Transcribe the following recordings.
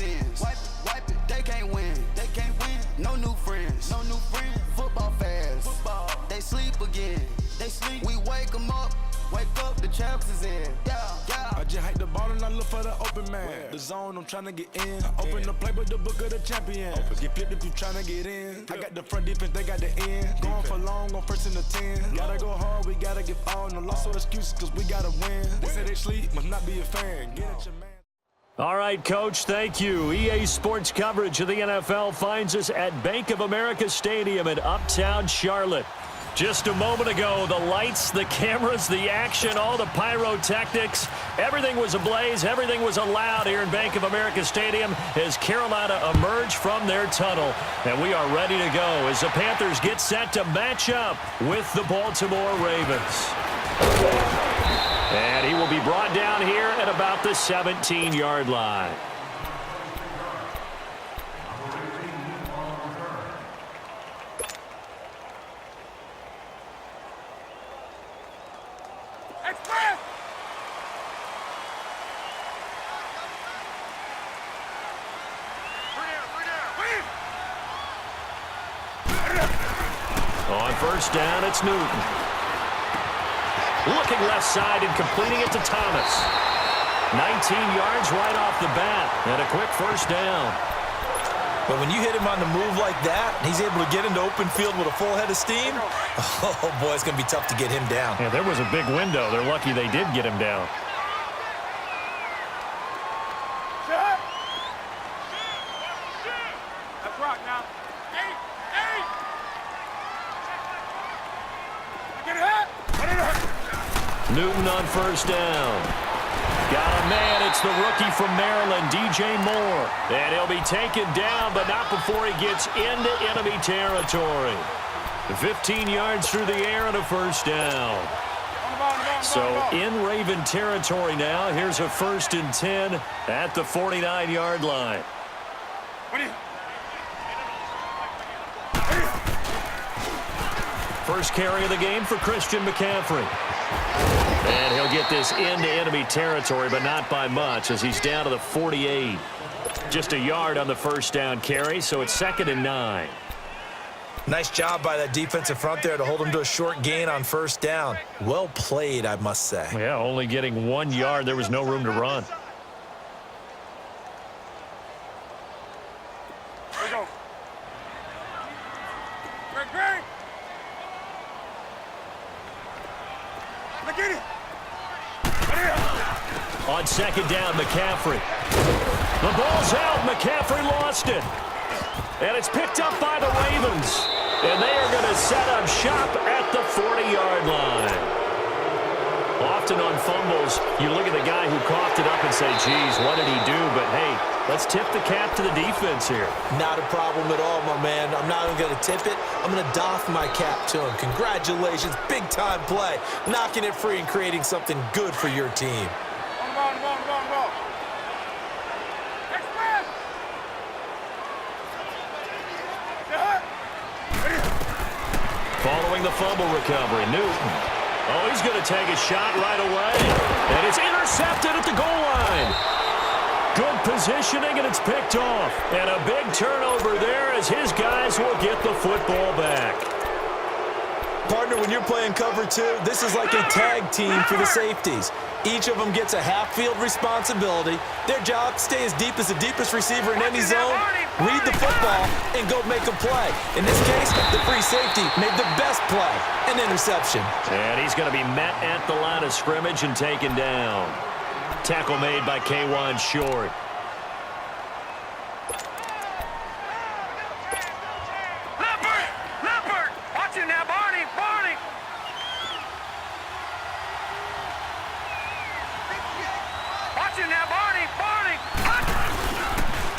sins. Wipe it, they can't win. No new friends. Football fans. They sleep again. We wake them up. Wake up, the champs is in. Yeah. I just hike the ball and I look for the open man. The zone, I'm trying to get in. I open the playbook, the book of the champion. Get flipped if you trying to get in. I got the front defense, they got the end. Going for long, on first and the 10. Gotta go hard, we gotta give all. No loss or excuses, cause we gotta win. They say they sleep, must not be a fan. Get at your man. All right, Coach, thank you. EA Sports coverage of the NFL finds us at Bank of America Stadium in Uptown Charlotte. Just a moment ago, the lights, the cameras, the action, all the pyrotechnics, everything was ablaze, everything was allowed here in Bank of America Stadium as Carolina emerged from their tunnel. And we are ready to go as the Panthers get set to match up with the Baltimore Ravens. And he will be brought down here at about the 17-yard line. On first down, it's Newton. Looking left side and completing it to Thomas. 19 yards right off the bat, and a quick first down. But when you hit him on the move like that, he's able to get into open field with a full head of steam. Oh, boy, it's going to be tough to get him down. Yeah, there was a big window. They're lucky they did get him down. Newton on first down. Got a man. It's the rookie from Maryland, DJ Moore. And he'll be taken down, but not before he gets into enemy territory. 15 yards through the air and a first down. So in Raven territory now. Here's a 1st and 10 at the 49-yard line. First carry of the game for Christian McCaffrey. And he'll get this into enemy territory, but not by much as he's down to the 48. Just a yard on the first down carry, so it's 2nd and 9. Nice job by that defensive front there to hold him to a short gain on first down. Well played, I must say. Yeah, only getting 1 yard. There was no room to run. On 2nd down, McCaffrey. The ball's out. McCaffrey lost it. And it's picked up by the Ravens. And they are going to set up shop at the 40-yard line. Often on fumbles, you look at the guy who coughed it up and say, geez, what did he do? But, hey, let's tip the cap to the defense here. Not a problem at all, my man. I'm not even going to tip it. I'm going to doff my cap to him. Congratulations. Big-time play. Knocking it free and creating something good for your team. Following the fumble recovery, Newton. Oh, he's going to take a shot right away. And it's intercepted at the goal line. Good positioning, and it's picked off. And a big turnover there as his guys will get the football back. Partner, when you're playing cover 2, this is like a tag team for the safeties. Each of them gets a half-field responsibility. Their job, stay as deep as the deepest receiver in any zone, read the football, and go make a play. In this case, the free safety made the best play, an interception. And he's going to be met at the line of scrimmage and taken down. Tackle made by K'Wan Short.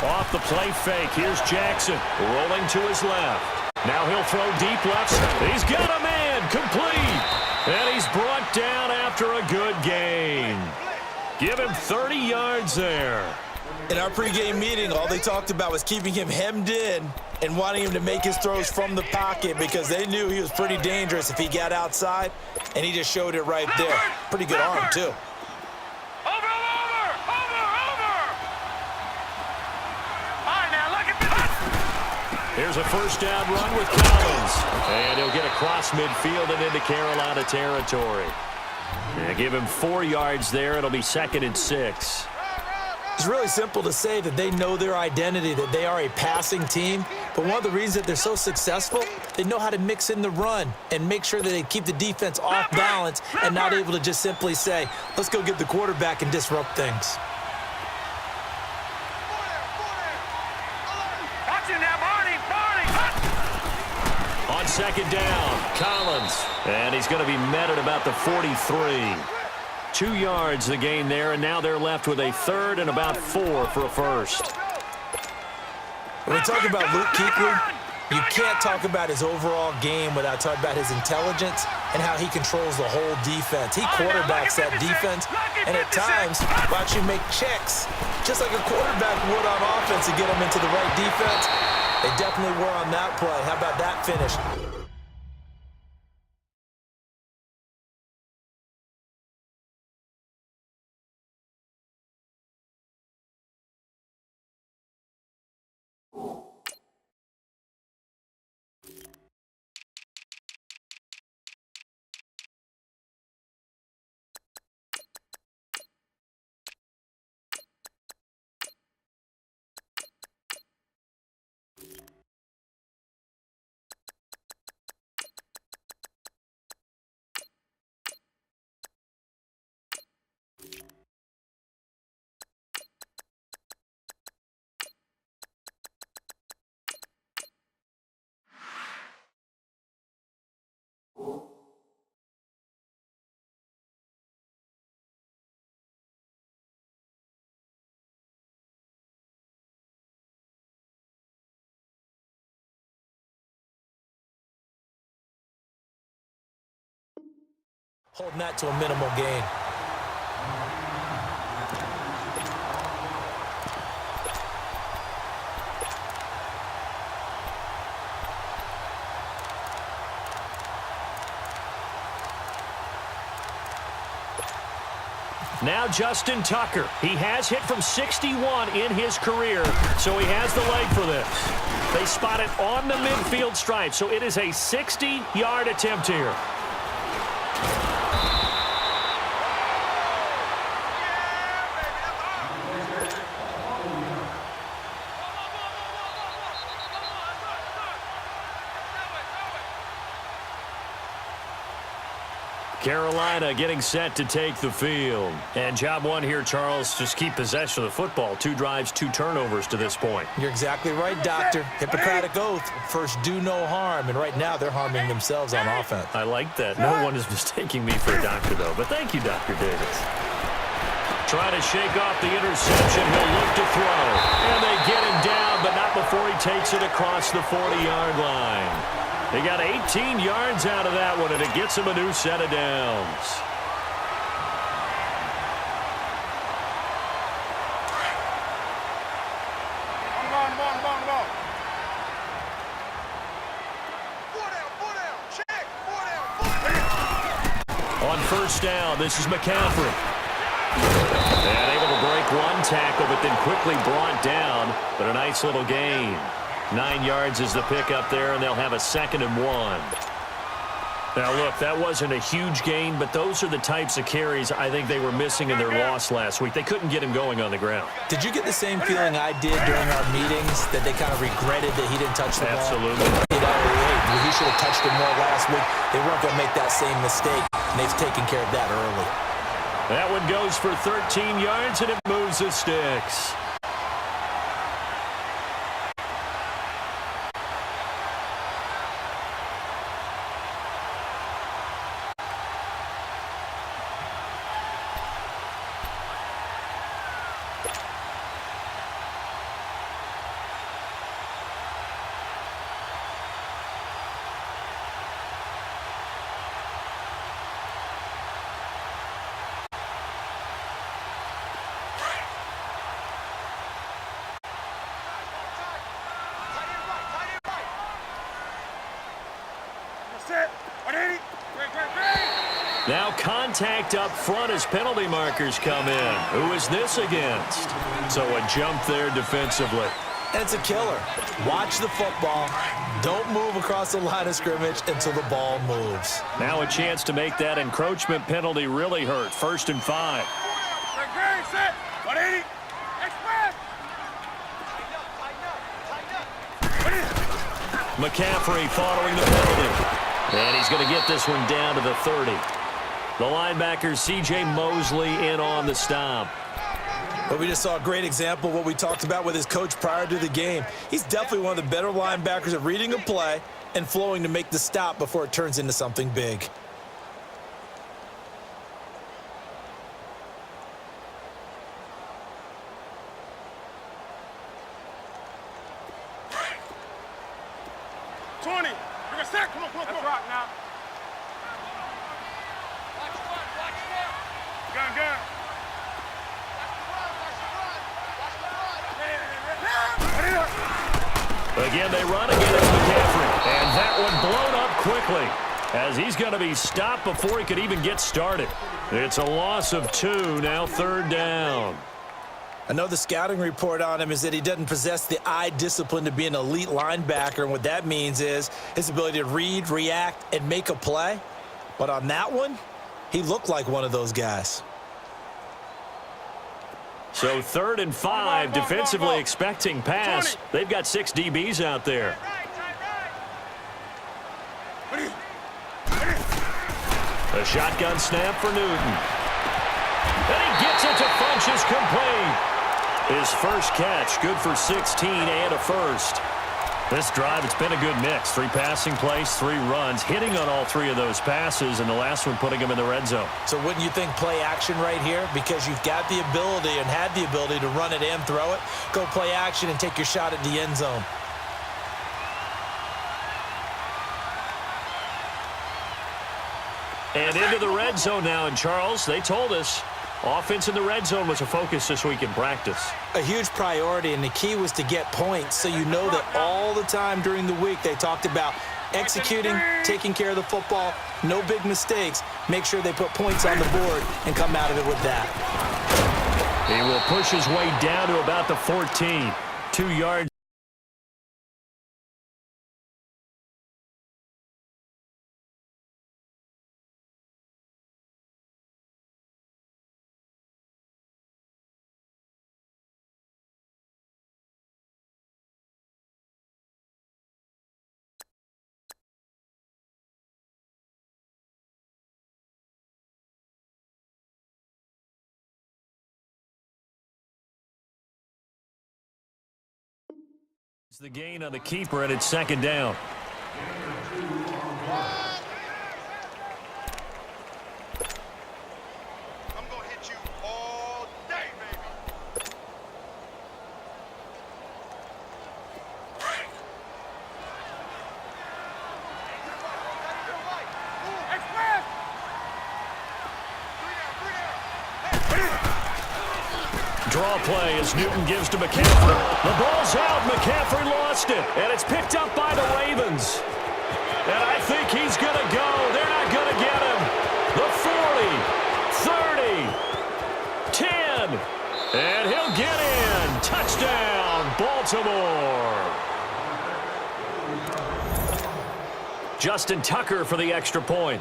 Off the play fake. Here's Jackson rolling to his left. Now he'll throw deep left. He's got a man complete. And he's brought down after a good gain. Give him 30 yards there. In our pregame meeting, all they talked about was keeping him hemmed in and wanting him to make his throws from the pocket because they knew he was pretty dangerous if he got outside, and he just showed it right there. Pretty good arm, too. Here's a first down run with Collins. And he'll get across midfield and into Carolina territory. And give him 4 yards there. It'll be 2nd and 6. It's really simple to say that they know their identity, that they are a passing team. But one of the reasons that they're so successful, they know how to mix in the run and make sure that they keep the defense off balance and not able to just simply say, let's go get the quarterback and disrupt things. On 2nd down, Collins. And he's going to be met at about the 43. 2 yards the gain there, and now they're left with a 3rd and about 4 for a first. When we talk about Luke Kuechly, you can't talk about his overall game without talking about his intelligence and how he controls the whole defense. He quarterbacks that defense, and at times, watch you make checks, just like a quarterback would on offense to get them into the right defense. They definitely were on that play. How about that finish? Holding that to a minimal gain. Now Justin Tucker. He has hit from 61 in his career, so he has the leg for this. They spot it on the midfield stripe, so it is a 60-yard attempt here. Carolina getting set to take the field. And job one here, Charles, just keep possession of the football. 2 drives, 2 turnovers to this point. You're exactly right, Doctor. Hippocratic oath. First, do no harm. And right now, they're harming themselves on offense. I like that. No one is mistaking me for a doctor, though. But thank you, Dr. Davis. Trying to shake off the interception. He'll look to throw. And they get him down, but not before he takes it across the 40-yard line. They got 18 yards out of that one, and it gets him a new set of downs. On first down, this is McCaffrey. And able to break 1 tackle, but then quickly brought down, but a nice little gain. 9 yards is the pickup there, and they'll have a 2nd and 1. Now, look, that wasn't a huge gain, but those are the types of carries I think they were missing in their loss last week. They couldn't get him going on the ground. Did you get the same feeling I did during our meetings, that they kind of regretted that he didn't touch the ball? Absolutely. You know, he should have touched it more last week. They weren't going to make that same mistake, and they've taken care of that early. That one goes for 13 yards, and it moves the sticks. Now contact up front as penalty markers come in. Who is this against? So a jump there defensively. and it's a killer. Watch the football. Don't move across the line of scrimmage until the ball moves. Now a chance to make that encroachment penalty really hurt. 1st and 5. Set. 180. Express. McCaffrey following the penalty. And he's going to get this one down to the 30. The linebacker, C.J. Mosley, in on the stop. But we just saw a great example of what we talked about with his coach prior to the game. He's definitely one of the better linebackers at reading a play and flowing to make the stop before it turns into something big. Again, they run against McCaffrey. And that one blown up quickly as he's going to be stopped before he could even get started. It's a loss of 2, now 3rd down. I know the scouting report on him is that he doesn't possess the eye discipline to be an elite linebacker, and what that means is his ability to read, react, and make a play. But on that one, he looked like one of those guys. So 3rd and 5, defensively expecting pass. They've got 6 DBs out there. A shotgun snap for Newton. And he gets it to Funchess complete. His first catch, good for 16 and a first. This drive, it's been a good mix. 3 passing plays, 3 runs, hitting on all 3 of those passes, and the last one putting him in the red zone. So wouldn't you think play action right here? Because you've got the ability and had the ability to run it and throw it. Go play action and take your shot at the end zone. And into the red zone now, and Charles, they told us offense in the red zone was a focus this week in practice. A huge priority, and the key was to get points, so you know that all the time during the week they talked about executing, taking care of the football, no big mistakes, make sure they put points on the board and come out of it with that. He will push his way down to about the 14. 2 yards. It's the gain on the keeper, and it's 2nd down. I'm going to hit you all day, baby. Express! Draw play as Newton gives to McCaffrey. The ball's out. McCaffrey lost it. And it's picked up by the Ravens. And I think he's going to go. They're not going to get him. The 40, 30, 10. And he'll get in. Touchdown, Baltimore. Justin Tucker for the extra point.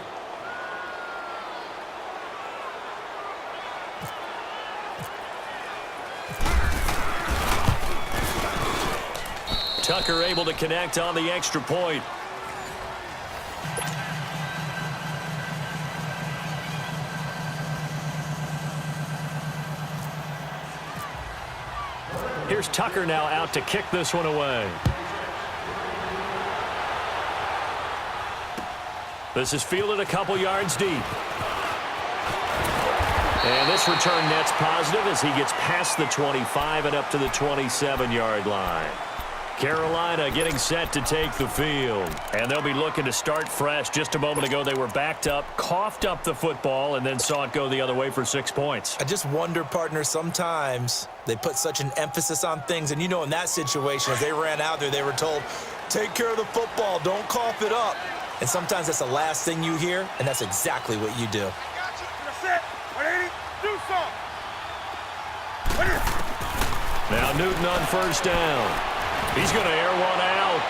Tucker able to connect on the extra point. Here's Tucker now out to kick this one away. This is fielded a couple yards deep. And this return net's positive as he gets past the 25 and up to the 27-yard line. Carolina getting set to take the field. And they'll be looking to start fresh. Just a moment ago, they were backed up, coughed up the football, and then saw it go the other way for 6 points. I just wonder, partner, sometimes they put such an emphasis on things. And you know, in that situation, as they ran out there, they were told, take care of the football, don't cough it up. And sometimes that's the last thing you hear, and that's exactly what you do. Now Newton on 1st down. He's going to air one out.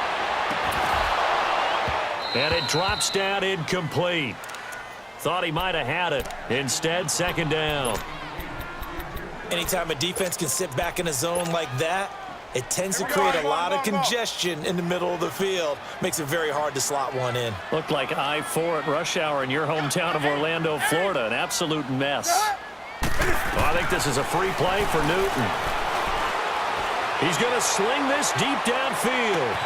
And it drops down incomplete. Thought he might have had it. Instead, second down. Anytime a defense can sit back in a zone like that, it tends to create a lot of congestion in the middle of the field. Makes it very hard to slot one in. Looked like I-4 at rush hour in your hometown of Orlando, Florida. An absolute mess. Well, I think this is a free play for Newton. He's going to sling this deep downfield.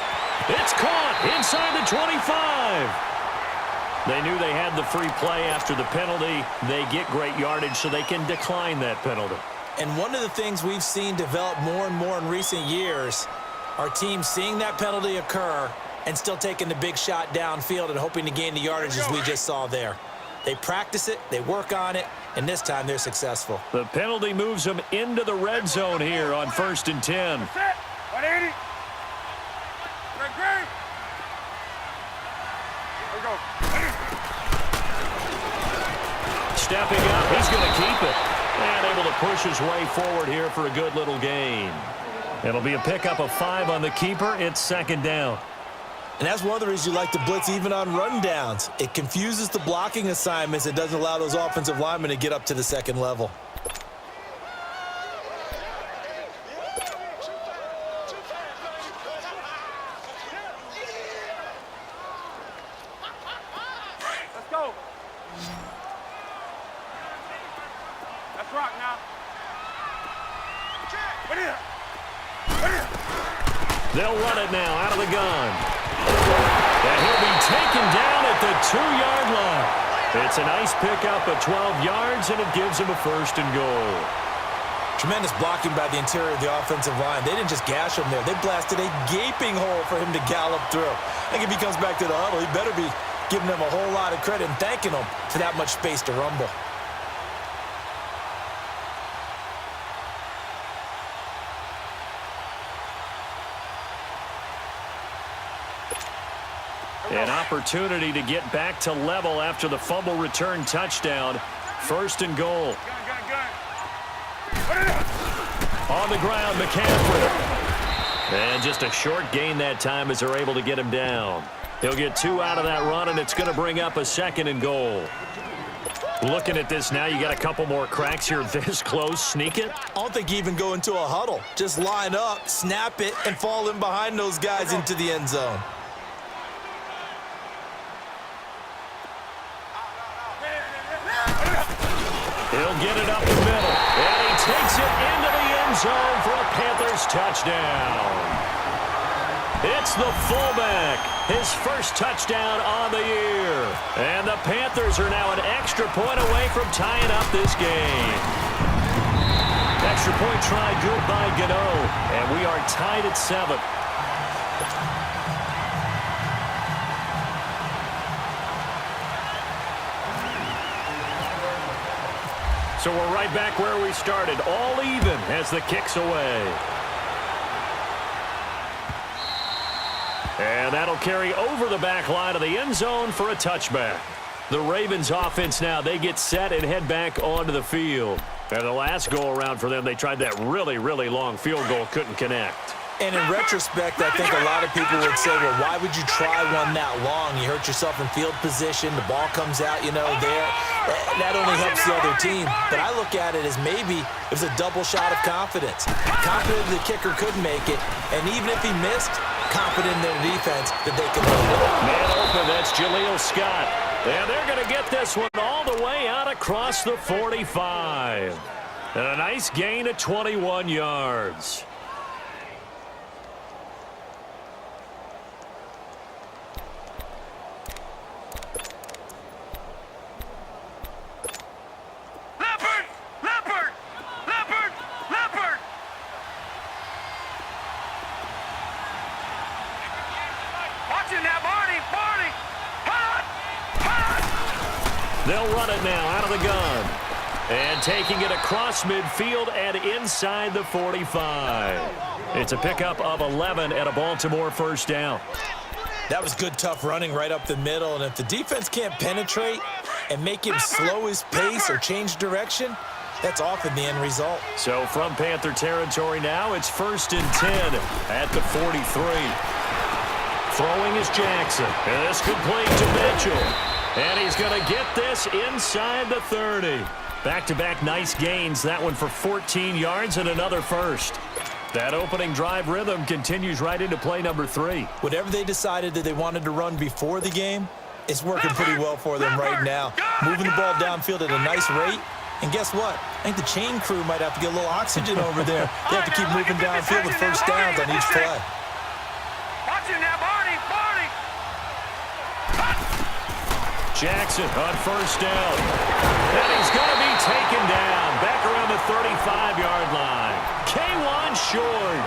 It's caught inside the 25. They knew they had the free play after the penalty. They get great yardage so they can decline that penalty. And one of the things we've seen develop more and more in recent years are teams seeing that penalty occur and still taking the big shot downfield and hoping to gain the yardage as we just saw there. They practice it, they work on it, and this time they're successful. The penalty moves them into the red zone here on 1st and 10. 180. Great. Here we go. Stepping up, he's going to keep it. And able to push his way forward here for a good little gain. It'll be a pickup of 5 on the keeper. It's second down. And that's one of the reasons you like to blitz even on rundowns. It confuses the blocking assignments. It doesn't allow those offensive linemen to get up to the second level. Let's go. Let's rock now. Put it up. They'll run it now out of the gun. And he'll be taken down at the 2-yard line. It's a nice pickup of 12 yards, and it gives him a 1st and goal. Tremendous blocking by the interior of the offensive line. They didn't just gash him there. They blasted a gaping hole for him to gallop through. I think if he comes back to the huddle, he better be giving them a whole lot of credit and thanking them for that much space to rumble. An opportunity to get back to level after the fumble return touchdown. 1st and goal. Gun. Put it up. On the ground, McCaffrey. And just a short gain that time as they're able to get him down. He'll get 2 out of that run, and it's going to bring up a 2nd and goal. Looking at this now, you got a couple more cracks here this close. Sneak it. I don't think you even go into a huddle. Just line up, snap it, and fall in behind those guys into the end zone. He'll get it up the middle, and he takes it into the end zone for a Panthers touchdown. It's the fullback, his first touchdown on the year. And the Panthers are now an extra point away from tying up this game. Extra point try good by Gano, and we are tied at 7. So we're right back where we started, all even as the kick's away. And that'll carry over the back line of the end zone for a touchback. The Ravens offense now, they get set and head back onto the field. And the last go-around for them, they tried that really, really long field goal, couldn't connect. And in retrospect, I think a lot of people would say, well, why would you try one that long? You hurt yourself in field position. The ball comes out, there. That only helps the other team. But I look at it as maybe it was a double shot of confidence. Confident the kicker could make it. And even if he missed, confident in their defense that they could hold it. Man open, that's Jaleel Scott. And they're going to get this one all the way out across the 45. And a nice gain of 21 yards. They'll run it now out of the gun. And taking it across midfield and inside the 45. It's a pickup of 11 and a Baltimore 1st down. That was good, tough running right up the middle. And if the defense can't penetrate and make him slow his pace or change direction, that's often the end result. So from Panther territory now, it's 1st and 10 at the 43. Throwing is Jackson. And this complete to Mitchell. And he's going to get this inside the 30. Back-to-back nice gains. That one for 14 yards and another first. That opening drive rhythm continues right into play number 3. Whatever they decided that they wanted to run before the game, it's working pretty well for them right now. Moving the ball downfield at a nice rate. And guess what? I think the chain crew might have to get a little oxygen over there. They have to keep moving downfield with first downs on each play. Watching that body. Jackson on first down. And he's going to be taken down back around the 35-yard line. K1 short.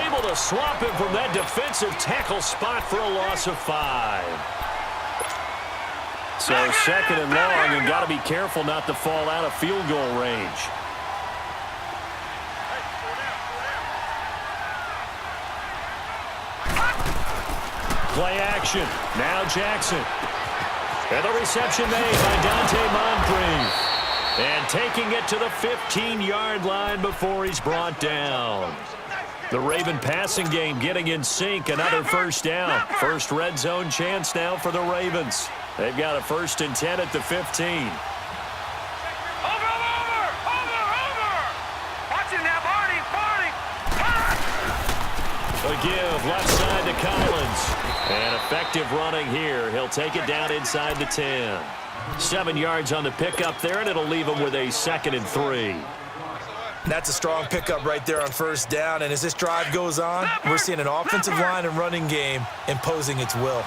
Able to swap him from that defensive tackle spot for a loss of 5. So 2nd and long, and got to be careful not to fall out of field goal range. Play action. Now Jackson. And the reception made by Dante Moncrief. And taking it to the 15-yard line before he's brought down. The Raven passing game getting in sync. Another first down. First red zone chance now for the Ravens. They've got a 1st and 10 at the 15. Over. Watching that body. A give left side to Collins. And effective running here. He'll take it down inside the 10. 7 yards on the pickup there, and it'll leave him with a 2nd and 3. That's a strong pickup right there on first down. And as this drive goes on, we're seeing an offensive line and running game imposing its will.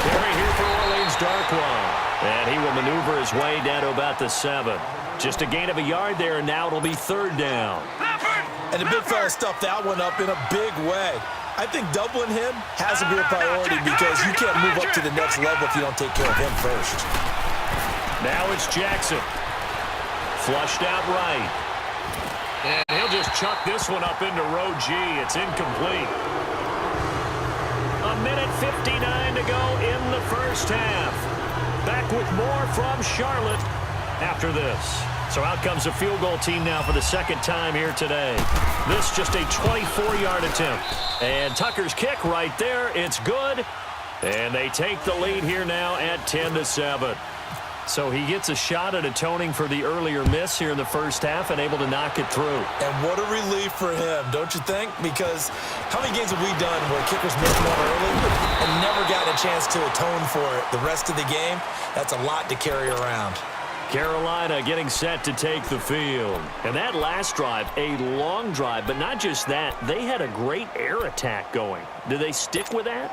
Carry here for Orleans Darkwa. And he will maneuver his way down to about the 7. Just a gain of a yard there, and now it'll be 3rd down. And the big fella stuffed that one up in a big way. I think doubling him has to be a priority because you can't move up to the next level if you don't take care of him first. Now it's Jackson. Flushed out right. And he'll just chuck this one up into row G. It's incomplete. 1:59 to go in the first half. Back with more from Charlotte after this. So out comes a field goal team now for the 2nd time here today. This just a 24-yard attempt. And Tucker's kick right there. It's good. And they take the lead here now at 10-7. So he gets a shot at atoning for the earlier miss here in the first half and able to knock it through. And what a relief for him, don't you think? Because how many games have we done where kickers missed one early and never gotten a chance to atone for it the rest of the game? That's a lot to carry around. Carolina getting set to take the field. And that last drive, a long drive, but not just that. They had a great air attack going. Do they stick with that?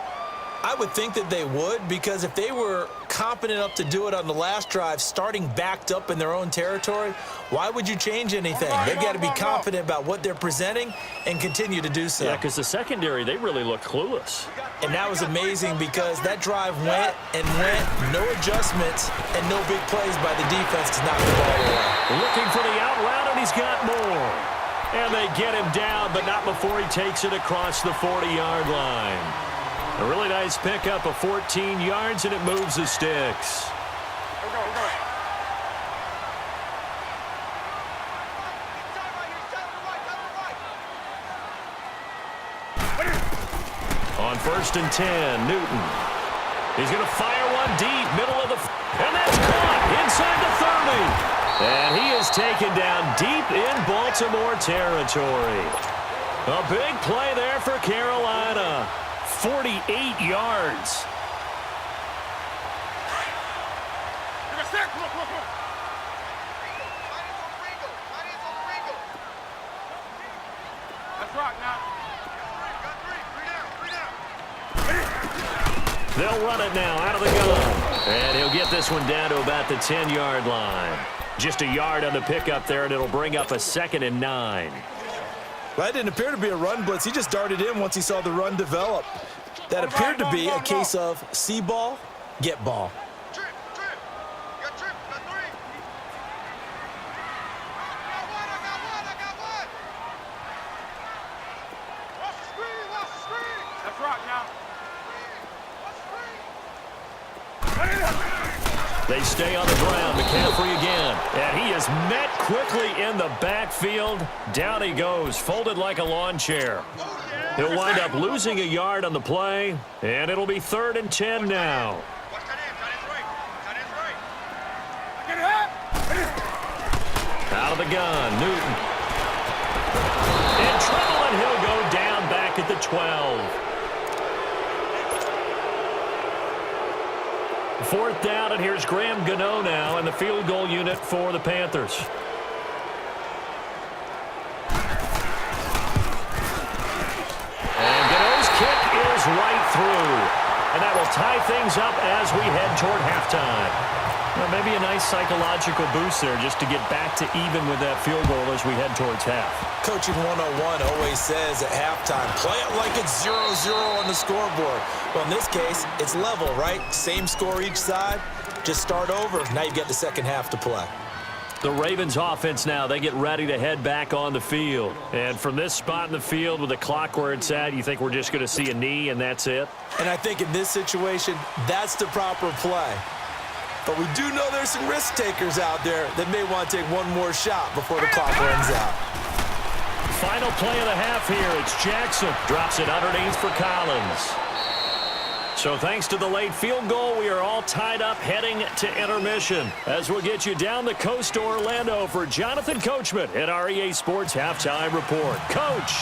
I would think that they would, because if they were competent enough to do it on the last drive, starting backed up in their own territory, why would you change anything? They've got to be confident about what they're presenting and continue to do so. Yeah, because the secondary, they really look clueless. And that was amazing because that drive went and went, no adjustments, and no big plays by the defense to knock the ball away. Looking for the out route, and he's got more. And they get him down, but not before he takes it across the 40-yard line. A really nice pickup of 14 yards, and it moves the sticks. On 1st and 10, Newton. He's going to fire one deep, middle of the... And that's caught inside the 30. And he is taken down deep in Baltimore territory. A big play there for Carolina. 48 yards. Let's rock now. They'll run it now out of the gun. And he'll get this one down to about the 10-yard line. Just a yard on the pickup there, and it'll bring up a 2nd and 9. Well, that didn't appear to be a run blitz. He just darted in once he saw the run develop. That appeared to be a case of see ball, get ball. Let's rock now. They stay on the ground. McCaffrey again. And he is met quickly in the backfield. Down he goes, folded like a lawn chair. He'll wind up losing a yard on the play, and it'll be 3rd and 10 now. Out of the gun, Newton. In trouble, and he'll go down back at the 12. 4th down, and here's Graham Gano now in the field goal unit for the Panthers. And Gano's kick is right through. And that will tie things up as we head toward halftime. Well, maybe a nice psychological boost there just to get back to even with that field goal as we head towards half. Coaching 101 always says at halftime, play it like it's 0-0 on the scoreboard. Well, in this case, it's level, right? Same score each side. Just start over. Now you get the second half to play. The Ravens offense now, they get ready to head back on the field. And from this spot in the field with the clock where it's at, you think we're just going to see a knee and that's it? And I think in this situation, that's the proper play. But we do know there's some risk takers out there that may want to take one more shot before the clock runs out. Final play of the half here. It's Jackson. Drops it underneath for Collins. So thanks to the late field goal, we are all tied up heading to intermission. As we'll get you down the coast to Orlando for Jonathan Coachman at our EA Sports Halftime Report. Coach!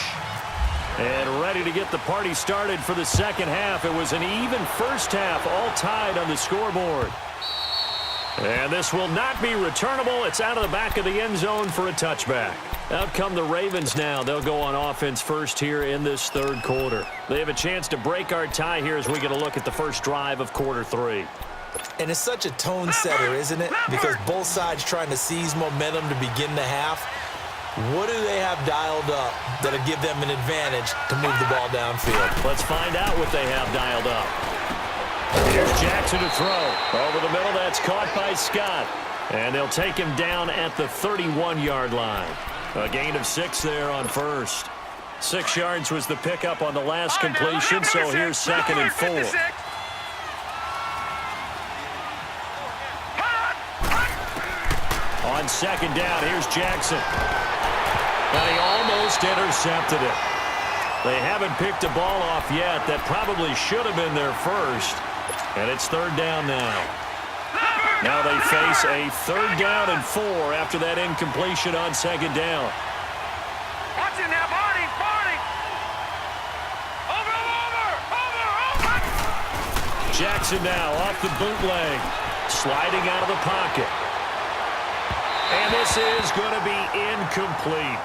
And ready to get the party started for the second half. It was an even first half, all tied on the scoreboard. And this will not be returnable. It's out of the back of the end zone for a touchback. Out come the Ravens now. They'll go on offense first here in this third quarter. They have a chance to break our tie here as we get a look at the first drive of quarter 3. And it's such a tone setter, isn't it? Because both sides trying to seize momentum to begin the half. What do they have dialed up that'll give them an advantage to move the ball downfield? Let's find out what they have dialed up. Here's Jackson to throw. Over the middle, that's caught by Scott. And they'll take him down at the 31-yard line. A gain of 6 there on first. 6 yards was the pickup on the last completion, so here's 2nd and 4. On 2nd down, here's Jackson. And he almost intercepted it. They haven't picked a ball off yet. That probably should have been their first. And it's 3rd down now. Now they face a 3rd down and 4 after that incompletion on 2nd down. Watch it now, Barney! Over! Jackson now off the bootleg. Sliding out of the pocket. And this is going to be incomplete.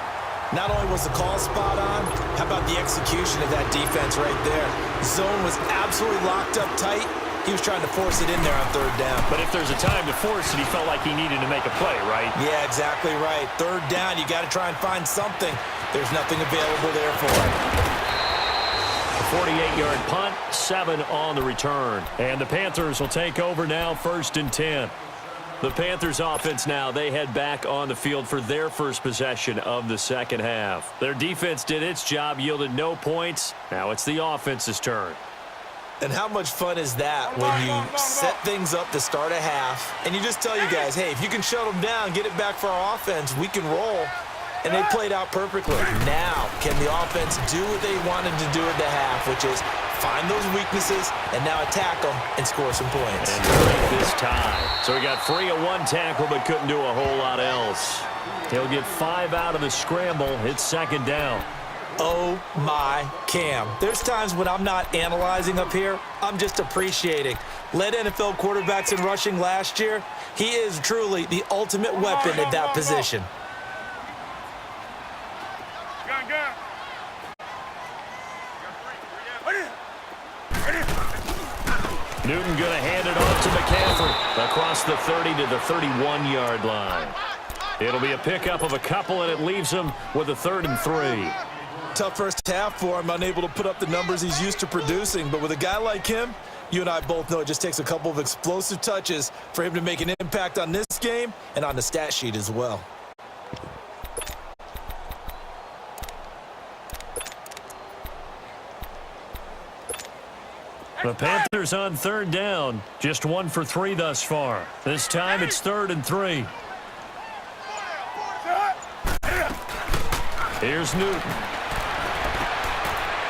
Not only was the call spot on, how about the execution of that defense right there? Zone was absolutely locked up tight. He was trying to force it in there on 3rd down. But if there's a time to force it, he felt like he needed to make a play, right? Yeah, exactly right. 3rd down, you got to try and find something. There's nothing available there for him. A 48-yard punt, 7 on the return. And the Panthers will take over now, 1st and 10. The Panthers offense now, they head back on the field for their first possession of the second half. Their defense did its job, yielded no points. Now it's the offense's turn. And how much fun is that when you set things up to start a half and you just tell you guys, hey, if you can shut them down, get it back for our offense, we can roll. And they played out perfectly. Now, can the offense do what they wanted to do at the half, which is find those weaknesses and now attack them and score some points. And break this tie. So he got free of 1 tackle but couldn't do a whole lot else. He'll get 5 out of the scramble. It's 2nd down. Oh, my Cam. There's times when I'm not analyzing up here. I'm just appreciating. Led NFL quarterbacks in rushing last year. He is truly the ultimate weapon at that position. Newton going to hand it off to McCaffrey across the 30 to the 31-yard line. It'll be a pickup of a couple, and it leaves him with a 3rd and 3. Tough first half for him, unable to put up the numbers he's used to producing. But with a guy like him, you and I both know it just takes a couple of explosive touches for him to make an impact on this game and on the stat sheet as well. The Panthers on third down. Just 1 for 3 thus far. This time it's 3rd and 3. Here's Newton.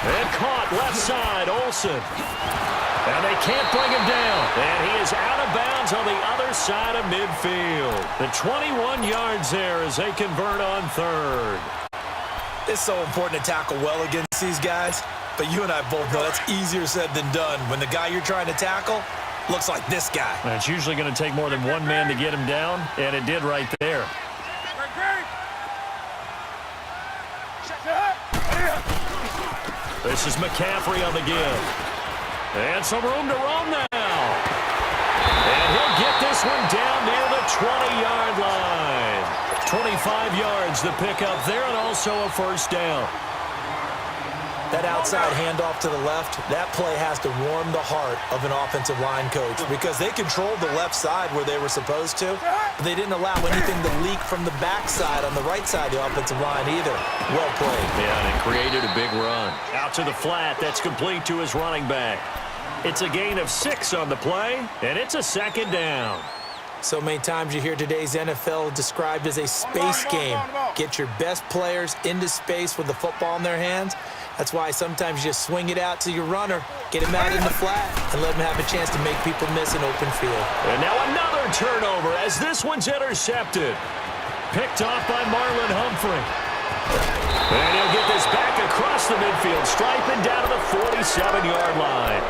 And caught left side, Olsen. And they can't bring him down. And he is out of bounds on the other side of midfield. The 21 yards there as they convert on third. It's so important to tackle well against these guys. But you and I both know that's easier said than done when the guy you're trying to tackle looks like this guy. And it's usually going to take more than one man to get him down, and it did right there. This is McCaffrey on the give. And some room to roam now. And he'll get this one down near the 20-yard line. 25 yards the pickup there, and also a first down. That outside handoff to the left, that play has to warm the heart of an offensive line coach because they controlled the left side where they were supposed to, but they didn't allow anything to leak from the backside on the right side of the offensive line either. Well played. Yeah, and it created a big run. Out to the flat, that's complete to his running back. It's a gain of 6 on the play, and it's a second down. So many times you hear today's NFL described as a space game. Get your best players into space with the football in their hands. That's why sometimes you just swing it out to your runner, get him out in the flat, and let him have a chance to make people miss an open field. And now another turnover as this one's intercepted. Picked off by Marlon Humphrey. And he'll get this back across the midfield, striping down to the 47-yard line.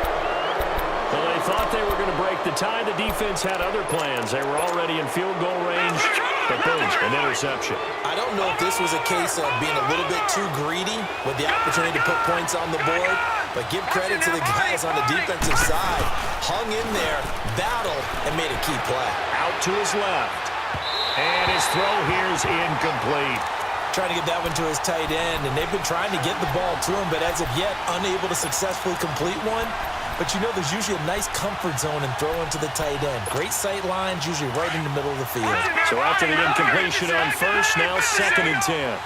Well, they thought they were going to break the tie. The defense had other plans. They were already in field goal range, but boom, an interception. I don't know if this was a case of being a little bit too greedy with the opportunity to put points on the board, but give credit to the guys on the defensive side. Hung in there, battled, and made a key play. Out to his left. And his throw here is incomplete. Trying to get that one to his tight end, and they've been trying to get the ball to him, but as of yet, unable to successfully complete one. But you know there's usually a nice comfort zone in throwing to the tight end. Great sight lines, usually right in the middle of the field. So after the incompletion on first, now 2nd and 10.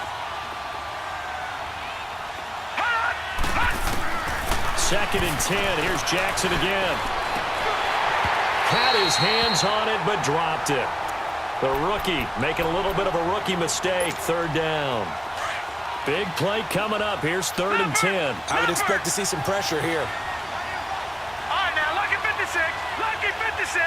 2nd and 10. Here's Jackson again. Had his hands on it, but dropped it. The rookie making a little bit of a rookie mistake. 3rd down. Big play coming up. Here's 3rd and 10. I would expect to see some pressure here. Lucky 56.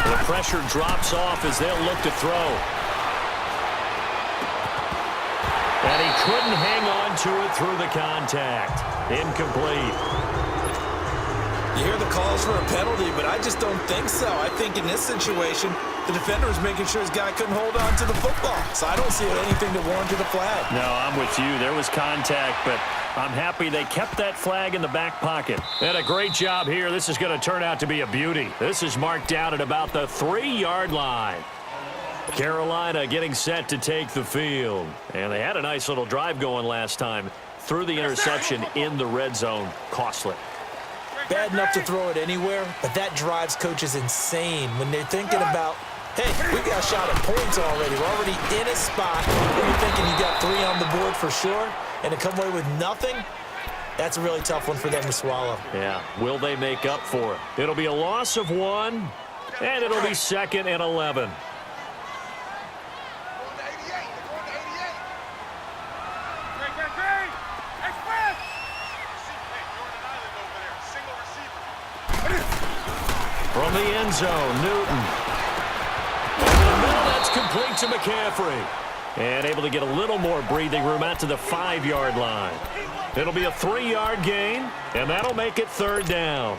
The pressure drops off as they'll look to throw. And he couldn't hang on to it through the contact. Incomplete. You hear the calls for a penalty, but I just don't think so. I think in this situation, the defender was making sure his guy couldn't hold on to the football. So I don't see anything to warrant a flag. No, I'm with you. There was contact, but I'm happy they kept that flag in the back pocket. And a great job here. This is going to turn out to be a beauty. This is marked out at about the 3-yard line. Carolina getting set to take the field. And they had a nice little drive going last time. Threw the interception in the red zone. Costly. Bad enough to throw it anywhere, but that drives coaches insane when they're thinking about, hey, we got a shot at points already. We're already in a spot where you're thinking you got 3 on the board for sure, and to come away with nothing, that's a really tough one for them to swallow. Yeah, will they make up for it? It'll be a loss of 1, and it'll be 2nd and 11. From the end zone, Newton. Over the middle, that's complete to McCaffrey. And able to get a little more breathing room out to the 5-yard line. It'll be a 3-yard gain, and that'll make it 3rd down.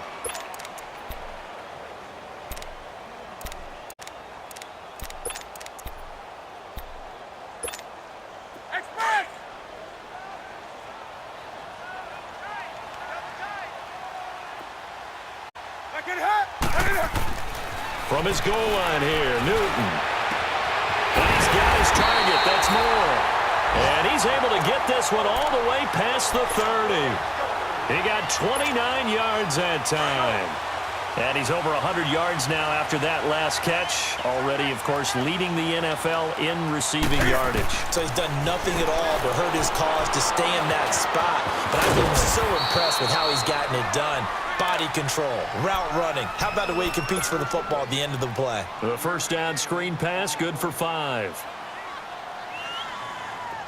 From his goal line here, Newton. And he's got his target. That's more. And he's able to get this one all the way past the 30. He got 29 yards that time. And he's over 100 yards now after that last catch. Already, of course, leading the NFL in receiving yardage. So he's done nothing at all to hurt his cause to stay in that spot. But I've been so impressed with how he's gotten it done. Body control, route running. How about the way he competes for the football at the end of the play? The first down screen pass, good for 5.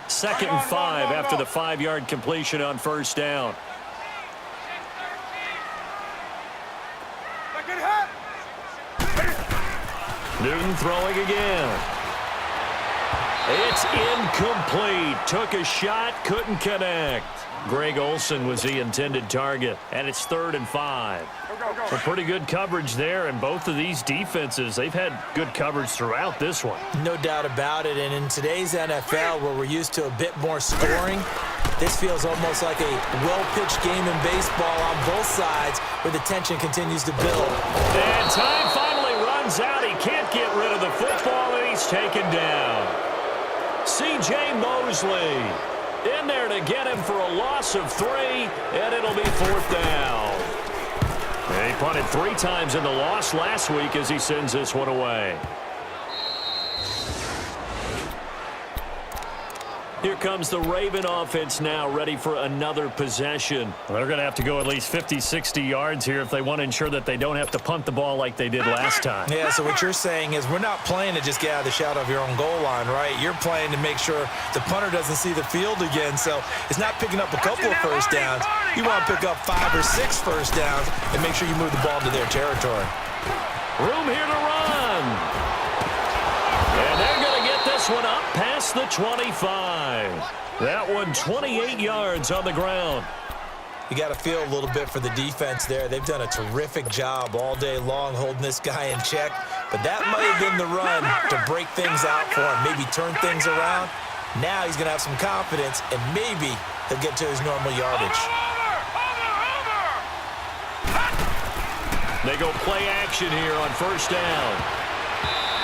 2nd and 5 after the 5-yard completion on first down. Newton throwing again. It's incomplete. Took a shot, couldn't connect. Greg Olsen was the intended target, and it's 3rd and 5. So pretty good coverage there, and both of these defenses, they've had good coverage throughout this one. No doubt about it, and in today's NFL, where we're used to a bit more scoring, this feels almost like a well-pitched game in baseball on both sides, where the tension continues to build. And time finally runs out. He can't get rid of the football, and he's taken down. C.J. Mosley in there to get him for a loss of 3, and it'll be 4th down. And he punted 3 times in the loss last week as he sends this one away. Here comes the Raven offense now, ready for another possession. They're going to have to go at least 50, 60 yards here if they want to ensure that they don't have to punt the ball like they did last time. Yeah, so what you're saying is we're not playing to just get out of the shadow of your own goal line, right? You're playing to make sure the punter doesn't see the field again. So it's not picking up a couple of first downs. You want to pick up 5 or 6 first downs and make sure you move the ball into their territory. Room here to run. And they're going to get this one up past the 25. That one 28 yards on the ground. You got to feel a little bit for the defense there. They've done a terrific job all day long holding this guy in check. But that might have been the run to break things out for him, maybe turn things around. Now he's going to have some confidence, and maybe he'll get to his normal yardage. They go play action here on first down.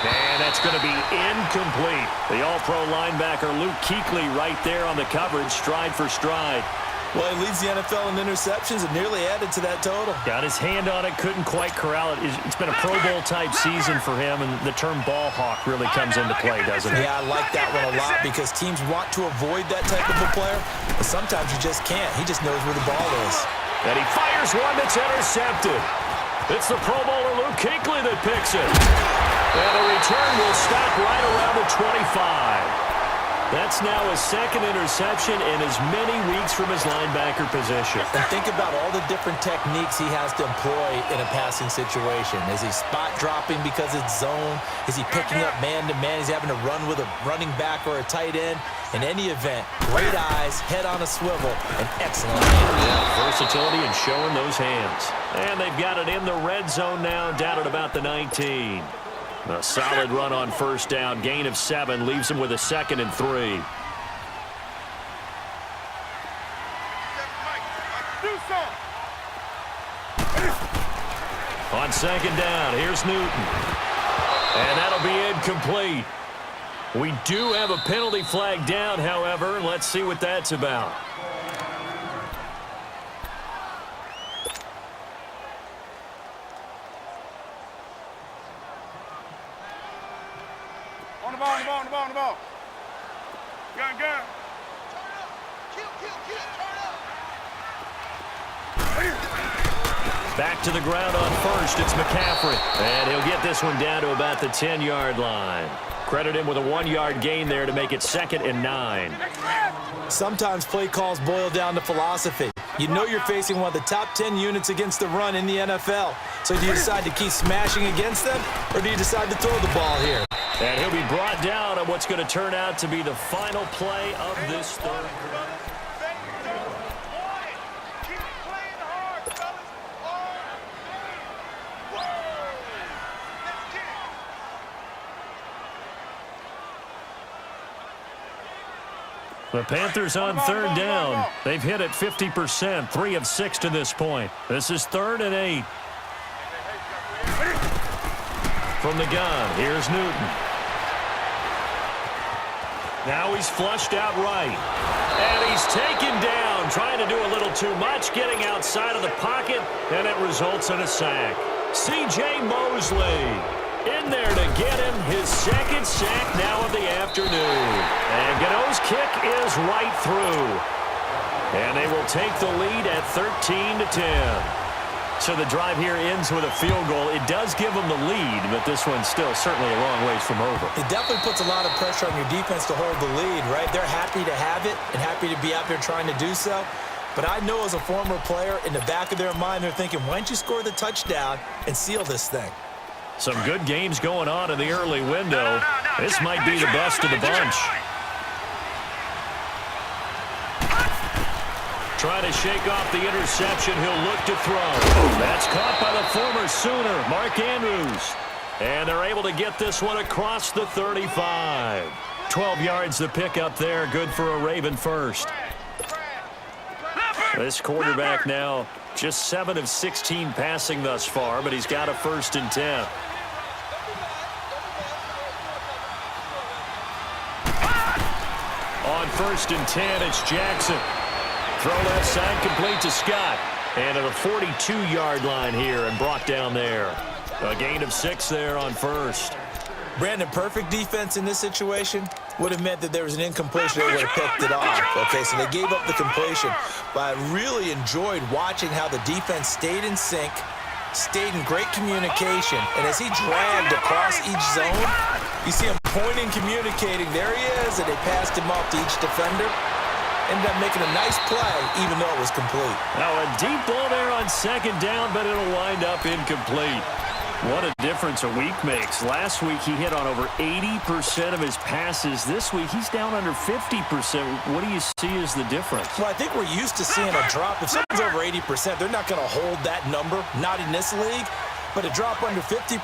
And that's going to be incomplete. The all-pro linebacker Luke Kuechly right there on the coverage, stride for stride. Well, he leads the NFL in interceptions and nearly added to that total. Got his hand on it, couldn't quite corral it. It's been a Pro Bowl-type season for him, and the term ball hawk really comes into play, doesn't it? Yeah, I like that one a lot because teams want to avoid that type of a player, but sometimes you just can't. He just knows where the ball is. And he fires one that's intercepted. It's the Pro Bowler Luke Kuechly that picks it. And the return will stop right around the 25. That's now his 2nd interception in as many weeks from his linebacker position. And think about all the different techniques he has to employ in a passing situation. Is he spot dropping because it's zone? Is he picking up man-to-man? Is he having to run with a running back or a tight end? In any event, great eyes, head on a swivel, and excellent hands. Yeah, versatility and showing those hands. And they've got it in the red zone now, down at about the 19. A solid run on first down. Gain of 7 leaves him with a 2nd and 3. On 2nd down, here's Newton. And that'll be incomplete. We do have a penalty flag down, however. Let's see what that's about. On the ball. Gun. Back to the ground on first. It's McCaffrey. And he'll get this one down to about the 10-yard line. Credit him with a 1-yard gain there to make it 2nd and 9. Sometimes play calls boil down to philosophy. You know you're facing one of the top 10 units against the run in the NFL. So do you decide to keep smashing against them, or do you decide to throw the ball here? And he'll be brought down on what's going to turn out to be the final play of this third. The Panthers on 3rd down. They've hit it 50%, 3 of 6 to this point. This is 3rd and 8. From the gun, here's Newton. Now he's flushed out right. And he's taken down, trying to do a little too much, getting outside of the pocket, and it results in a sack. C.J. Mosley in there to get him his second sack now of the afternoon. And Gano's kick is right through. And they will take the lead at 13-10. So the drive here ends with a field goal. It does give them the lead, but this one's still certainly a long ways from over. It definitely puts a lot of pressure on your defense to hold the lead, right? They're happy to have it and happy to be out there trying to do so. But I know as a former player, in the back of their mind, they're thinking, why don't you score the touchdown and seal this thing? Some good games going on in the early window. This might be the best of the bunch. Trying to shake off the interception. He'll look to throw. That's caught by the former Sooner, Mark Andrews. And they're able to get this one across the 35. 12 yards to pick up there. Good for a Raven first. This quarterback now just 7 of 16 passing thus far, but he's got a 1st and 10. On 1st and 10, it's Jackson. Throw left side, complete to Scott. And at a 42-yard line here and brought down there. A gain of 6 there on 1st. Brandon, perfect defense in this situation would have meant that there was an incompletion. They would have picked it off. Okay, so they gave up the completion. But I really enjoyed watching how the defense stayed in sync, stayed in great communication. And as he dragged across each zone, you see him pointing, communicating. There he is, and they passed him off to each defender. Ended up making a nice play, even though it was complete. Now a deep ball there on 2nd down, but it'll wind up incomplete. What a difference a week makes. Last week he hit on over 80% of his passes. This week he's down under 50%. What do you see as the difference? Well, I think we're used to seeing a drop. If someone's over 80%, they're not going to hold that number, not in this league. But a drop under 50%,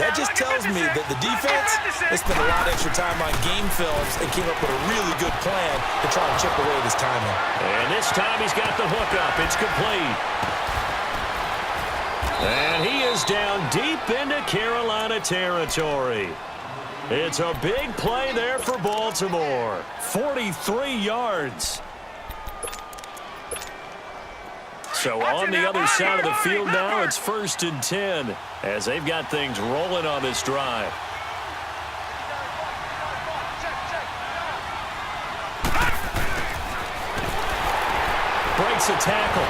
that just tells me that the defense has spent a lot of extra time on game films and came up with a really good plan to try and chip away this timing. And this time he's got the hook up. It's complete. And he is down deep into Carolina territory. It's a big play there for Baltimore. 43 yards. So on the other side of the field now, it's 1st and 10 as they've got things rolling on this drive. Breaks a tackle.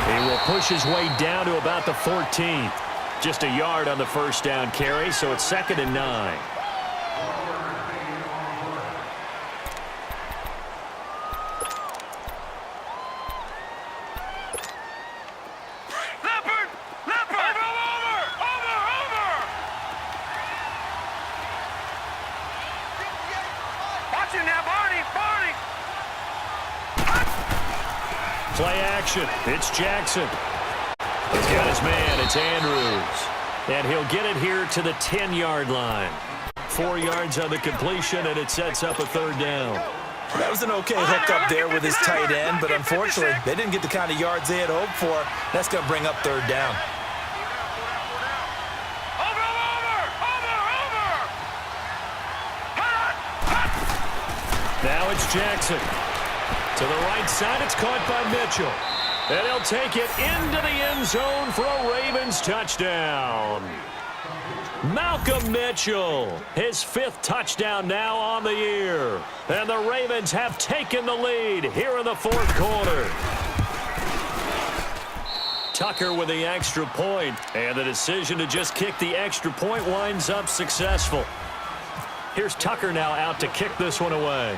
He will push his way down to about the 14th. Just a yard on the 1st down carry, so it's 2nd and 9. Play action. It's Jackson. He's got his man. It's Andrews. And he'll get it here to the 10-yard line. 4 yards on the completion, and it sets up a 3rd down. That was an okay hookup there with his tight end, but unfortunately, they didn't get the kind of yards they had hoped for. That's going to bring up 3rd down. Now it's Jackson. To the right side, it's caught by Mitchell. And he'll take it into the end zone for a Ravens touchdown. Malcolm Mitchell, his 5th touchdown now on the year. And the Ravens have taken the lead here in the 4th quarter. Tucker with the extra point, and the decision to just kick the extra point winds up successful. Here's Tucker now out to kick this one away.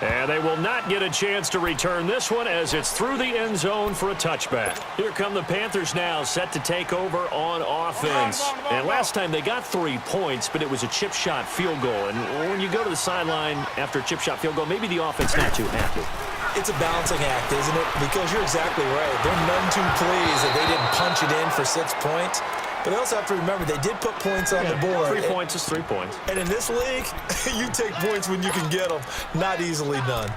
And they will not get a chance to return this one as it's through the end zone for a touchback. Here come the Panthers now, set to take over on offense. And last time they got 3 points, but it was a chip shot field goal. And when you go to the sideline after a chip shot field goal, maybe the offense not too happy. It's a balancing act, isn't it? Because you're exactly right. They're none too pleased that they didn't punch it in for 6 points. But they also have to remember they did put points on the board. 3 points is 3 points. And in this league, you take points when you can get them. Not easily done.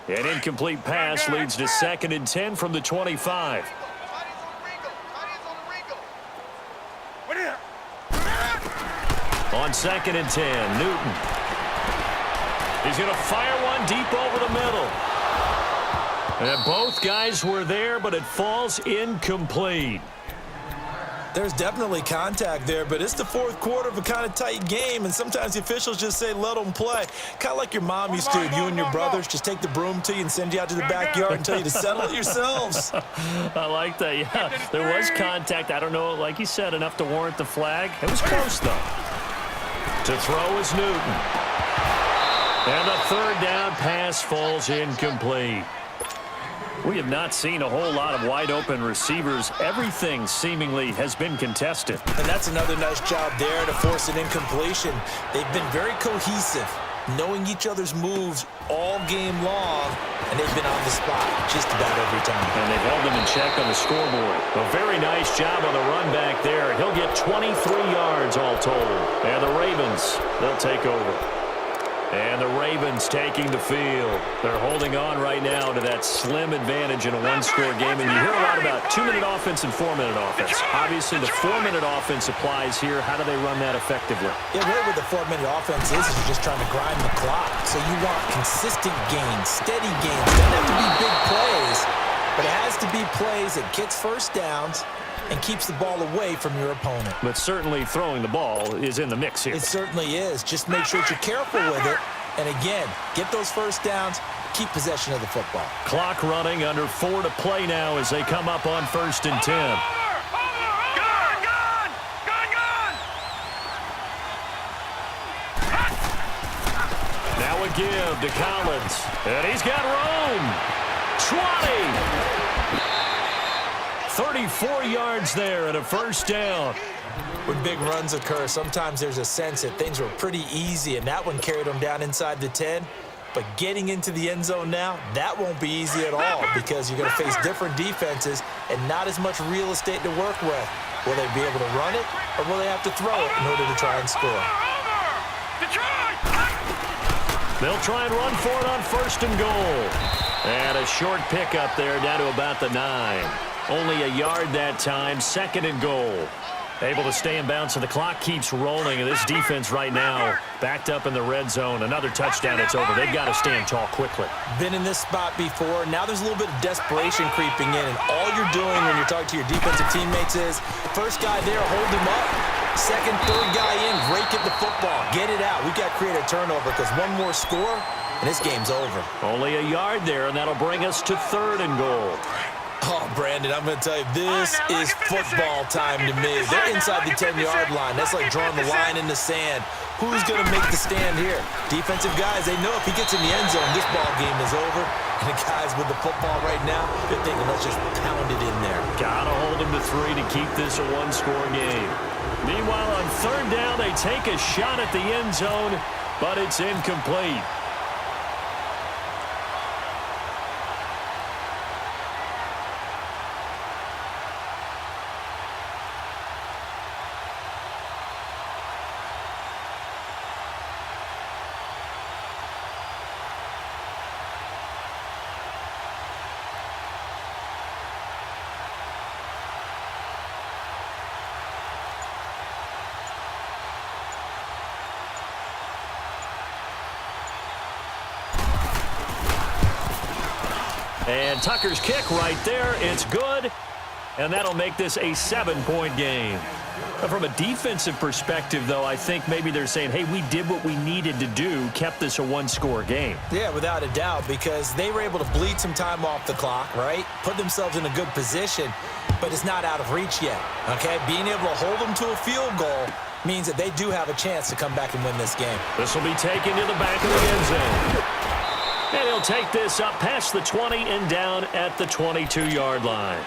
An incomplete pass leads to 2nd and 10 from the 25. On 2nd and 10, Newton. He's going to fire one deep over the middle. And both guys were there, but it falls incomplete. There's definitely contact there, but it's the fourth quarter of a kind of tight game, and sometimes the officials just say, let them play. Kind of like your mom used to, you and your brothers just take the broom to you and send you out to the backyard and tell you to settle it yourselves. I like that, yeah. There was contact. I don't know, like you said, enough to warrant the flag. It was close, though. To throw is Newton. And the third down pass falls incomplete. We have not seen a whole lot of wide-open receivers. Everything seemingly has been contested. And that's another nice job there to force an incompletion. They've been very cohesive, knowing each other's moves all game long, and they've been on the spot just about every time. And they've held them in check on the scoreboard. A very nice job on the run back there. He'll get 23 yards all told. And the Ravens, they'll take over. And the Ravens taking the field. They're holding on right now to that slim advantage in a one-score game. And you hear a lot about 2-minute offense and 4-minute offense. Obviously, the 4-minute offense applies here. How do they run that effectively? Yeah, really what the 4-minute offense is you're just trying to grind the clock. So you want consistent gains, steady gains. It doesn't have to be big plays, but it has to be plays that gets first downs and keeps the ball away from your opponent. But certainly throwing the ball is in the mix here. It certainly is. Just make sure that you're careful with it. And again, get those first downs, keep possession of the football. Clock running, under 4 to play now as they come up on 1st and 10. Now a give to Collins. And he's got room. 20. 34 yards there and a first down. When big runs occur, sometimes there's a sense that things were pretty easy, and that one carried them down inside the 10. But getting into the end zone now, that won't be easy at all because you're going to face different defenses and not as much real estate to work with. Will they be able to run it, or will they have to throw it in order to try and score? They'll try and run for it on 1st and goal. And a short pickup there down to about the 9. Only a yard that time, 2nd and goal. Able to stay in bounds, so the clock keeps rolling. And this defense right now backed up in the red zone. Another touchdown, it's over. They've got to stand tall quickly. Been in this spot before. Now there's a little bit of desperation creeping in. And all you're doing when you're talking to your defensive teammates is, first guy there, hold him up. Second, third guy in, rake at the football. Get it out. We've got to create a turnover because one more score, and this game's over. Only a yard there, and that'll bring us to 3rd and goal. Oh, Brandon, I'm going to tell you, this is football time to me. They're inside the 10-yard line. That's like drawing the line in the sand. Who's going to make the stand here? Defensive guys, they know if he gets in the end zone, this ball game is over. And the guys with the football right now, they're thinking, let's just pound it in there. Got to hold them to 3 to keep this a one-score game. Meanwhile, on 3rd down, they take a shot at the end zone, but it's incomplete. And Tucker's kick right there. It's good. And that'll make this a 7-point game. From a defensive perspective, though, I think maybe they're saying, hey, we did what we needed to do, kept this a one-score game. Yeah, without a doubt, because they were able to bleed some time off the clock, right? Put themselves in a good position, but it's not out of reach yet, okay? Being able to hold them to a field goal means that they do have a chance to come back and win this game. This will be taken to the back of the end zone. And he'll take this up past the 20 and down at the 22-yard line.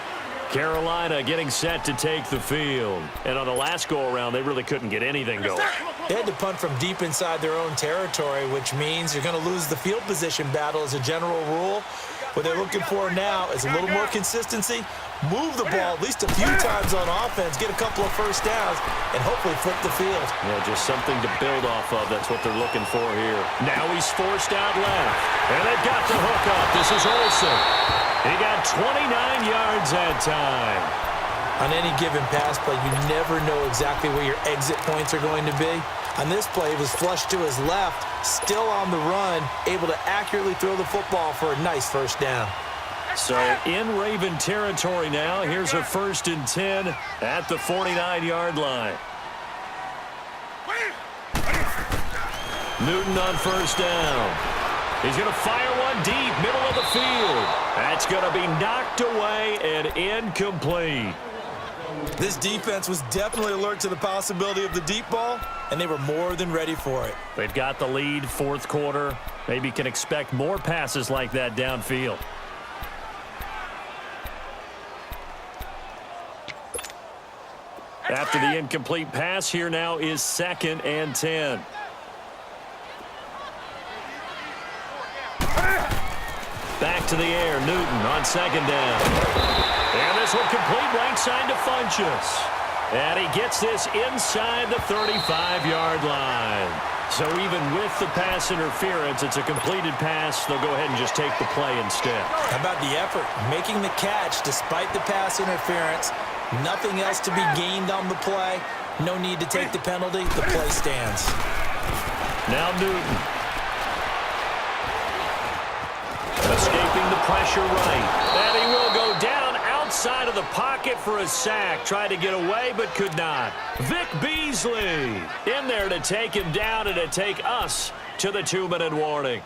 Carolina getting set to take the field. And on the last go-around, they really couldn't get anything going. They had to punt from deep inside their own territory, which means you're going to lose the field position battle as a general rule. What they're looking for now is a little more consistency, move the ball at least a few times on offense, get a couple of first downs, and hopefully flip the field. Yeah, just something to build off of. That's what they're looking for here. Now he's forced out left. And they've got the hook up. This is Olsen. He got 29 yards that time. On any given pass play, you never know exactly where your exit points are going to be. On this play, he was flushed to his left, still on the run, able to accurately throw the football for a nice first down. So in Raven territory now, here's a 1st and 10 at the 49-yard line. Newton on 1st down. He's going to fire one deep, middle of the field. That's going to be knocked away and incomplete. This defense was definitely alert to the possibility of the deep ball, and they were more than ready for it. They've got the lead, 4th quarter. Maybe can expect more passes like that downfield. After the incomplete pass, here now is 2nd and 10. Back to the air, Newton on 2nd down. And this will complete right side to Funchess. And he gets this inside the 35-yard line. So even with the pass interference, it's a completed pass. They'll go ahead and just take the play instead. How about the effort? Making the catch despite the pass interference. Nothing else to be gained on the play. No need to take the penalty. The play stands. Now Newton. Escaping the pressure right. And he will go down outside of the pocket for a sack. Tried to get away but could not. Vic Beasley in there to take him down and to take us to the 2-minute warning.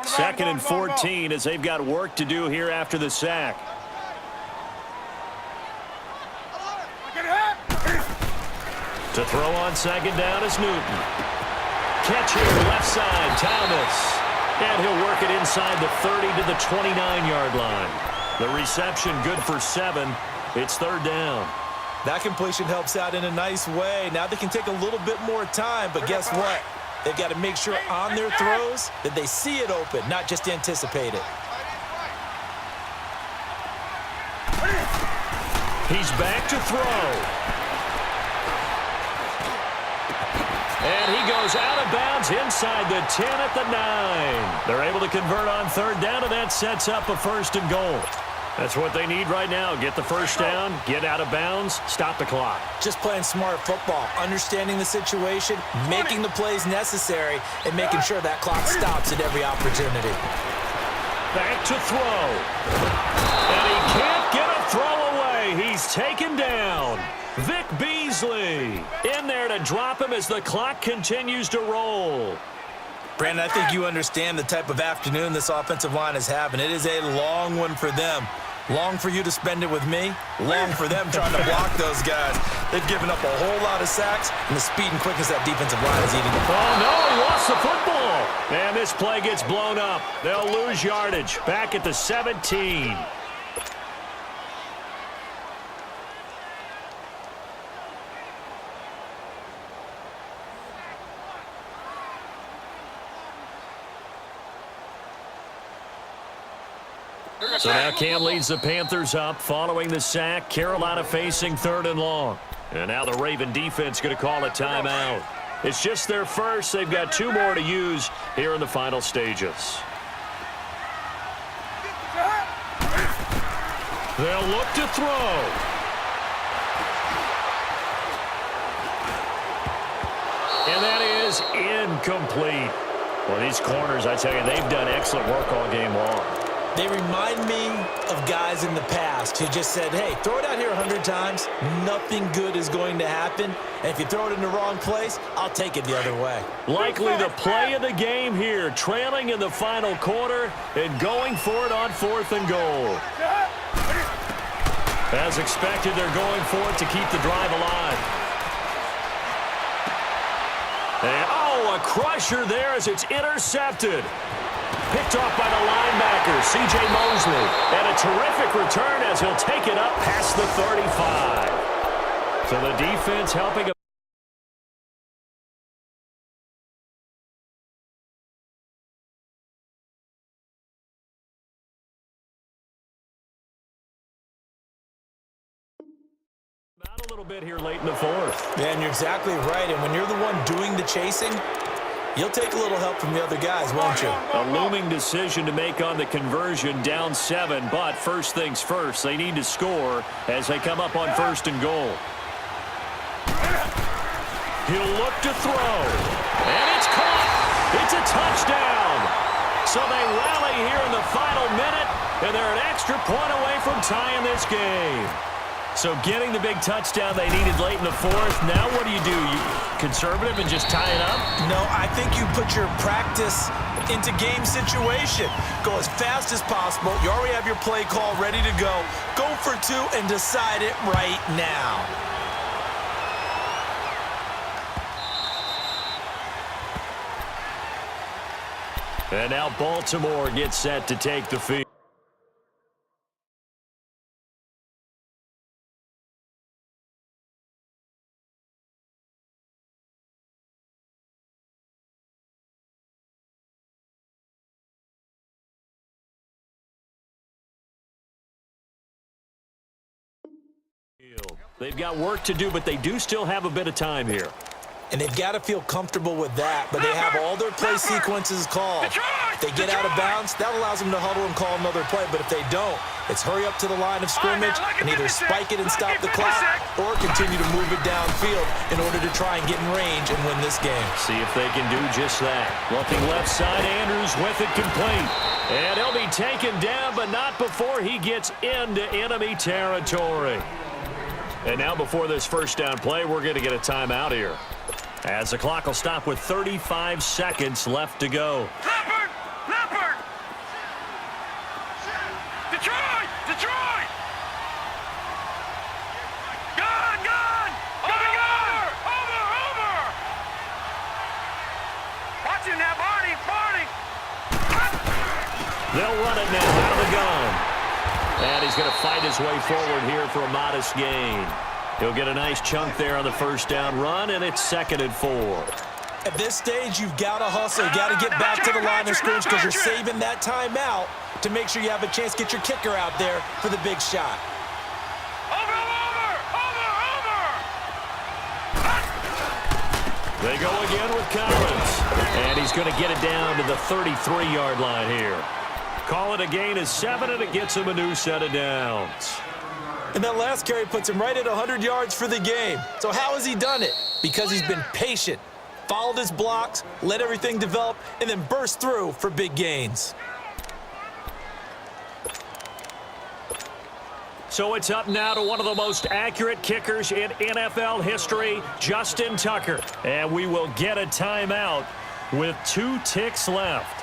Second and 14 as they've got work to do here after the sack. To throw on 2nd down is Newton. Catch here, left side, Thomas. And he'll work it inside the 30 to the 29-yard line. The reception good for 7. It's 3rd down. That completion helps out in a nice way. Now they can take a little bit more time, but guess what? They've got to make sure on their throws that they see it open, not just anticipate it. He's back to throw. And he goes out of bounds inside the 10 at the 9. They're able to convert on 3rd down, and that sets up a 1st and goal. That's what they need right now. Get the 1st down, get out of bounds, stop the clock. Just playing smart football, understanding the situation, making the plays necessary, and making sure that clock stops at every opportunity. Back to throw. And he can't get a throw away. He's taken down. Vic Beasley in there to drop him as the clock continues to roll. Brandon, I think you understand the type of afternoon this offensive line is having. It is a long one for them. Long for you to spend it with me. Long for them trying to block those guys. They've given up a whole lot of sacks, and the speed and quickness that defensive line is eating them. Oh, no, he lost the football. And this play gets blown up. They'll lose yardage. Back at the 17. So now Cam leads the Panthers up following the sack. Carolina facing 3rd and long. And now the Raven defense going to call a timeout. It's just their first. They've got 2 more to use here in the final stages. They'll look to throw. And that is incomplete. Well, these corners, I tell you, they've done excellent work all game long. They remind me of guys in the past who just said, hey, throw it out here 100 times. Nothing good is going to happen. And if you throw it in the wrong place, I'll take it the other way. Likely the play of the game here, trailing in the final quarter and going for it on 4th and goal. As expected, they're going for it to keep the drive alive. And, oh, a crusher there as it's intercepted. Picked off by the linebacker, C.J. Mosley. And a terrific return as he'll take it up past the 35. So the defense helping him. A little bit here late in the 4th. Yeah, and you're exactly right. And when you're the one doing the chasing, You'll take a little help from the other guys, won't you? A looming decision to make on the conversion, down 7, but first things first, they need to score as they come up on 1st and goal. He'll look to throw, and it's caught. It's a touchdown. So they rally here in the final minute, and they're an extra point away from tying this game. So getting the big touchdown they needed late in the 4th. Now what do? You conservative and just tie it up? No, I think you put your practice into game situation. Go as fast as possible. You already have your play call ready to go. Go for 2 and decide it right now. And now Baltimore gets set to take the field. They've got work to do, but they do still have a bit of time here. And they've got to feel comfortable with that, but they have all their play sequences called. If they get out of bounds, that allows them to huddle and call another play, but if they don't, it's hurry up to the line of scrimmage and either spike it and stop the clock or continue to move it downfield in order to try and get in range and win this game. See if they can do just that. Looking left side, Andrews with it complete. And he'll be taken down, but not before he gets into enemy territory. And now before this first down play, we're going to get a timeout here, as the clock will stop with 35 seconds left to go. Leopard! Leopard! Detroit! Detroit! Gun! Gun! Over! Over! Watch him now, Barney! Barney! They'll run it now out of the gun. And he's going to fight his way forward here for a modest gain. He'll get a nice chunk there on the first down run, and it's 2nd and 4. At this stage, you've got to hustle. You've got to get back to the line of scrimmage because you're saving that timeout to make sure you have a chance to get your kicker out there for the big shot. Over! They go again with Collins. And he's going to get it down to the 33-yard line here. Call it a gain of 7, and it gets him a new set of downs. And that last carry puts him right at 100 yards for the game. So how has he done it? Because he's been patient, followed his blocks, let everything develop, and then burst through for big gains. So it's up now to one of the most accurate kickers in NFL history, Justin Tucker. And we will get a timeout with 2 ticks left.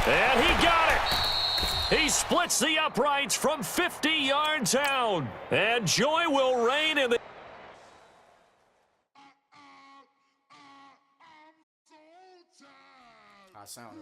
And he got it. He splits the uprights from 50 yards out. And joy will reign in the... I sound